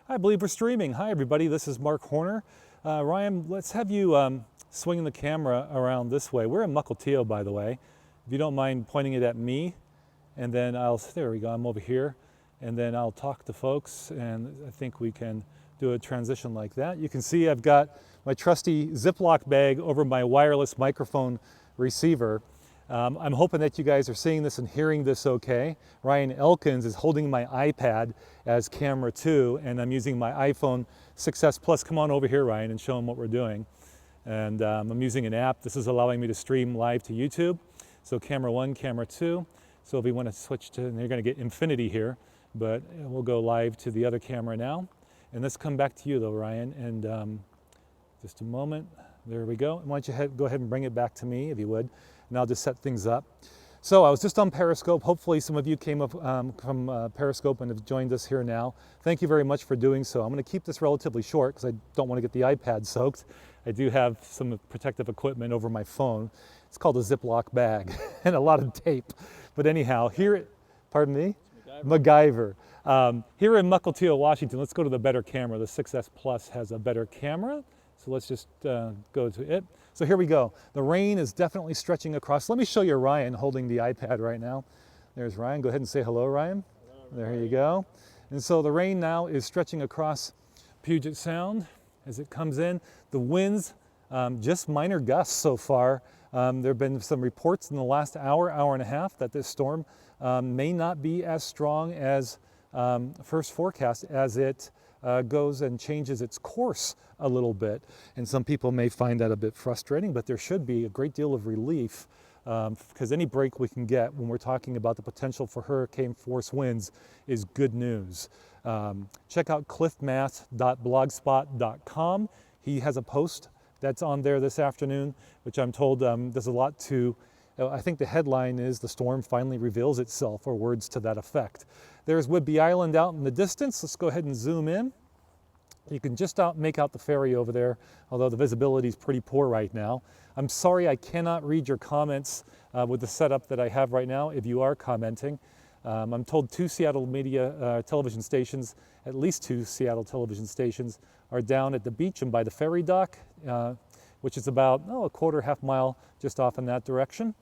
I believe we're streaming. Hi everybody, this is Mark Horner. Ryan, let's have you swing the camera around this way. We're in Mukilteo, by the way. If you don't mind pointing it at me, and then there we go, I'm over here. And then I'll talk to folks, and I think we can do a transition like that. You can see I've got my trusty Ziploc bag over my wireless microphone receiver. I'm hoping that you guys are seeing this and hearing this okay. Ryan Elkins is holding my iPad as camera 2, and I'm using my iPhone 6S Plus. Come on over here, Ryan, and show them what we're doing. And I'm using an app. This is allowing me to stream live to YouTube. So camera 1, camera 2. So if we want to switch to, and you're going to get infinity here, but we'll go live to the other camera now. And let's come back to you though, Ryan, and just a moment. There we go. Why don't you go ahead and bring it back to me, if you would, and I'll just set things up. So I was just on Periscope. Hopefully some of you came up from Periscope and have joined us here now. Thank you very much for doing so. I'm going to keep this relatively short because I don't want to get the iPad soaked. I do have some protective equipment over my phone. It's called a Ziploc bag and a lot of tape. But anyhow, here, pardon me? MacGyver. Here in Mukilteo, Washington, let's go to the better camera. The 6S Plus has a better camera. So let's just go to it. So here we go. The rain is definitely stretching across. Let me show you Ryan holding the iPad right now. There's Ryan. Go ahead and say hello, Ryan. Hello, there you go. And so the rain now is stretching across Puget Sound as it comes in. The winds, just minor gusts so far. There have been some reports in the last hour and a half that this storm may not be as strong as first forecast as it goes and changes its course a little bit. And some people may find that a bit frustrating, but there should be a great deal of relief because any break we can get when we're talking about the potential for hurricane force winds is good news. Check out cliffmath.blogspot.com. He has a post that's on there this afternoon, which I'm told there's a lot to. I think the headline is "The Storm Finally Reveals Itself," or words to that effect. There's Whidbey Island out in the distance. Let's go ahead and zoom in. You can just make out the ferry over there, although the visibility is pretty poor right now. I'm sorry I cannot read your comments with the setup that I have right now if you are commenting. I'm told 2 Seattle media television stations, at least 2 Seattle television stations, are down at the beach and by the ferry dock, which is about a half mile just off in that direction.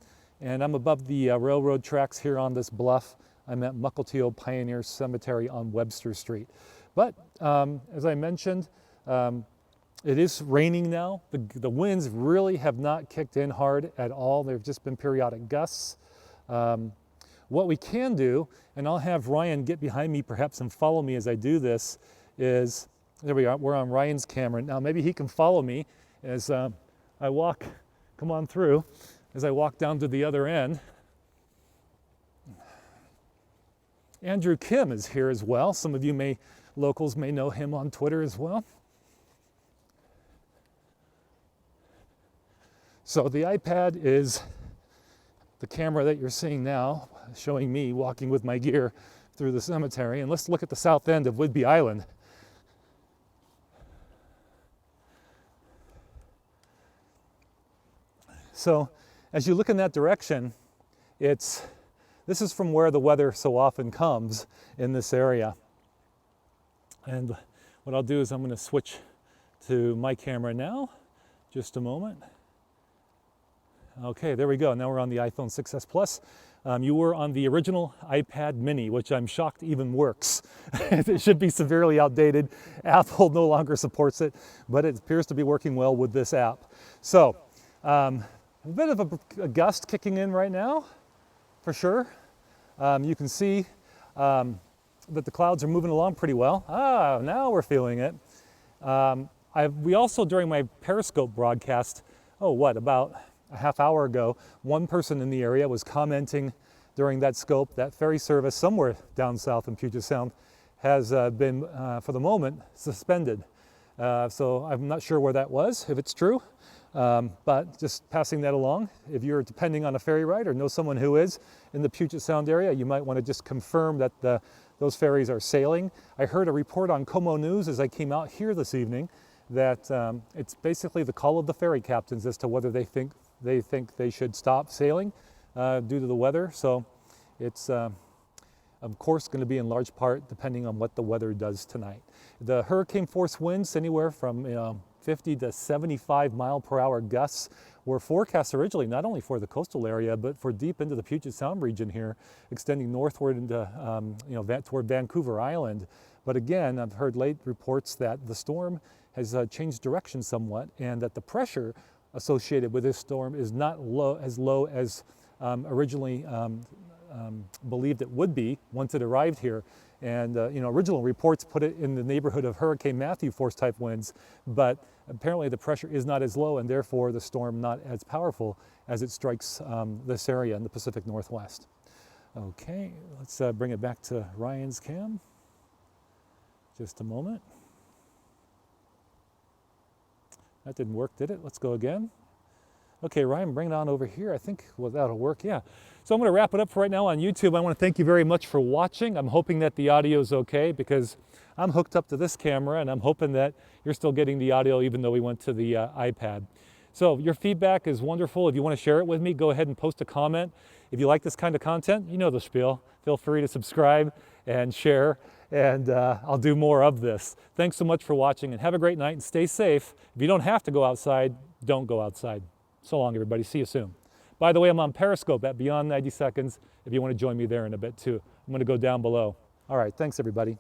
And I'm above the railroad tracks here on this bluff. I'm at Mukilteo Pioneer Cemetery on Webster Street. But as I mentioned, it is raining now. The winds really have not kicked in hard at all. There have just been periodic gusts. What we can do, and I'll have Ryan get behind me perhaps and follow me as I do this, is, there we are, we're on Ryan's camera. Now maybe he can follow me as I walk, come on through, as I walk down to the other end. Andrew Kim is here as well. Some of you locals may know him on Twitter as well. So the iPad is the camera that you're seeing now, showing me walking with my gear through the cemetery. And let's look at the south end of Whidbey Island. So as you look in that direction, this is from where the weather so often comes in this area. And what I'll do is I'm going to switch to my camera now. Just a moment. Okay, there we go. Now we're on the iPhone 6S Plus. You were on the original iPad mini, which I'm shocked even works. It should be severely outdated. Apple no longer supports it, but it appears to be working well with this app. So, a bit of a gust kicking in right now, for sure. You can see that the clouds are moving along pretty well. Now we're feeling it. We also, during my Periscope broadcast, about a half hour ago, one person in the area was commenting during that scope that ferry service somewhere down south in Puget Sound has been, for the moment, suspended. So I'm not sure where that was, if it's true, but just passing that along. If you're depending on a ferry ride or know someone who is in the Puget Sound area, you might want to just confirm that those ferries are sailing. I heard a report on Como News as I came out here this evening that it's basically the call of the ferry captains as to whether they think they should stop sailing due to the weather. So it's of course going to be in large part depending on what the weather does tonight. The hurricane force winds anywhere from 50 to 75 mile per hour gusts were forecast originally not only for the coastal area but for deep into the Puget Sound region here, extending northward into toward Vancouver Island. But again, I've heard late reports that the storm has changed direction somewhat, and that the pressure associated with this storm is not as low as originally believed it would be once it arrived here. And original reports put it in the neighborhood of Hurricane Matthew force type winds, but apparently the pressure is not as low, and therefore the storm not as powerful as it strikes this area in the Pacific Northwest. Okay, let's bring it back to Ryan's cam. Just a moment. That didn't work, did it? Let's go again. Okay, Ryan, bring it on over here. I think, well, that'll work, yeah. So I'm going to wrap it up for right now on YouTube. I want to thank you very much for watching. I'm hoping that the audio is okay because I'm hooked up to this camera, and I'm hoping that you're still getting the audio even though we went to the iPad. So your feedback is wonderful. If you want to share it with me, go ahead and post a comment. If you like this kind of content, you know the spiel. Feel free to subscribe and share, and I'll do more of this. Thanks so much for watching, and have a great night, and stay safe. If you don't have to go outside, don't go outside. So long, everybody. See you soon. By the way, I'm on Periscope at Beyond 90 Seconds if you want to join me there in a bit too. I'm going to go down below. All right, thanks everybody.